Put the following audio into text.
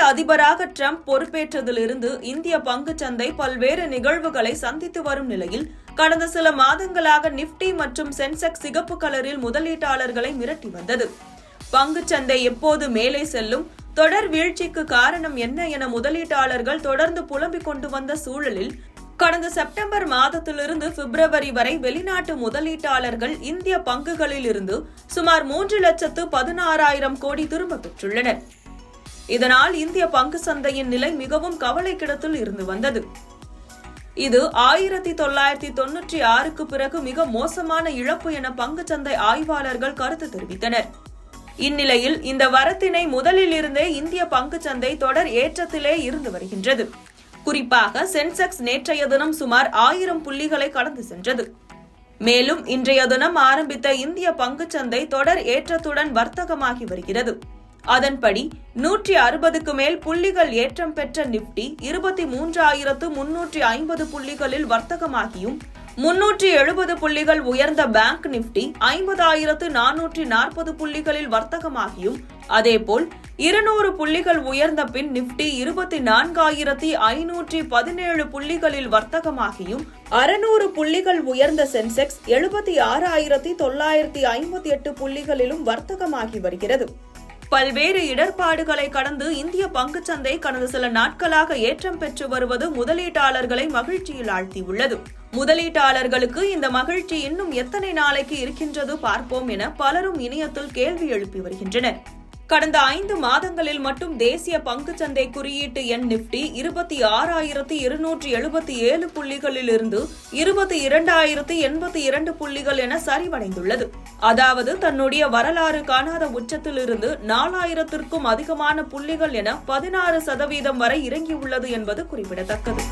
அதிபராக ட்ரம்ப் பொறுப்பேற்றதிலிருந்து இந்திய பங்குச்சந்தை பல்வேறு நிகழ்வுகளை சந்தித்து வரும் நிலையில் கடந்த சில மாதங்களாக நிப்டி மற்றும் சென்செக்ஸ் சிகப்பு கலரில் முதலீட்டாளர்களை மிரட்டி வந்தது. பங்குச்சந்தை எப்போது மேலே செல்லும், தொடர் வீழ்ச்சிக்கு காரணம் என்ன என முதலீட்டாளர்கள் தொடர்ந்து புலம்பிக் கொண்டு வந்த சூழலில் கடந்த செப்டம்பர் மாதத்திலிருந்து பிப்ரவரி வரை வெளிநாட்டு முதலீட்டாளர்கள் இந்திய பங்குகளில் இருந்து சுமார் 3,16,000 கோடி திரும்ப பெற்றுள்ளனர். இதனால் இந்திய பங்கு சந்தையின் நிலை மிகவும் கவலைக்கிடத்தில் இருந்து வந்தது. இது 1996க்கு பிறகு மிக மோசமான இழப்பு என பங்குச்சந்தை ஆய்வாளர்கள் கருத்து தெரிவித்தனர். இந்நிலையில் இந்த வரத்தினை முதலில் இருந்தே இந்திய பங்குச்சந்தை தொடர் ஏற்றத்திலே இருந்து வருகின்றது. குறிப்பாக சென்செக்ஸ் நேற்றைய தினம் சுமார் 1000 புள்ளிகளை கடந்து சென்றது. மேலும் இன்றைய தினம் ஆரம்பித்த இந்திய பங்குச்சந்தை தொடர் ஏற்றத்துடன் வர்த்தகமாகி வருகிறது. அதன்படி 160க்கு மேல் புள்ளிகள் ஏற்றம் பெற்ற நிப்டி 23,350 புள்ளிகளில் வர்த்தகமாகியும் 370 புள்ளிகள் உயர்ந்த பேங்க் நிப்டி 50,440 புள்ளிகளில் வர்த்தகமாகியும், அதேபோல் 200 புள்ளிகள் உயர்ந்த பின் நிப்டி 24,517 புள்ளிகளில் வர்த்தகமாகியும், 600 புள்ளிகள் உயர்ந்த சென்செக்ஸ் 76,958 புள்ளிகளிலும் வர்த்தகமாகி வருகிறது. பல்வேறு இடர்பாடுகளை கடந்து இந்திய பங்குச்சந்தை கடந்த சில நாட்களாக ஏற்றம் பெற்று வருவது முதலீட்டாளர்களை மகிழ்ச்சியில் ஆழ்த்தியுள்ளது. முதலீட்டாளர்களுக்கு இந்த மகிழ்ச்சி இன்னும் எத்தனை நாளைக்கு இருக்கின்றது பார்ப்போம் என பலரும் இணையத்தில் கேள்வி எழுப்பி வருகின்றனர். கடந்த 5 மாதங்களில் மட்டும் தேசிய பங்குச்சந்தை குறியீட்டு எண் நிப்டி 26,277 புள்ளிகளில் இருந்து 22,082 புள்ளிகள் என சரிவடைந்துள்ளது. அதாவது தன்னுடைய வரலாறு காணாத உச்சத்தில் இருந்து 4,000க்கும் அதிகமான புள்ளிகள் என 16% வரை இறங்கியுள்ளது என்பது குறிப்பிடத்தக்கது.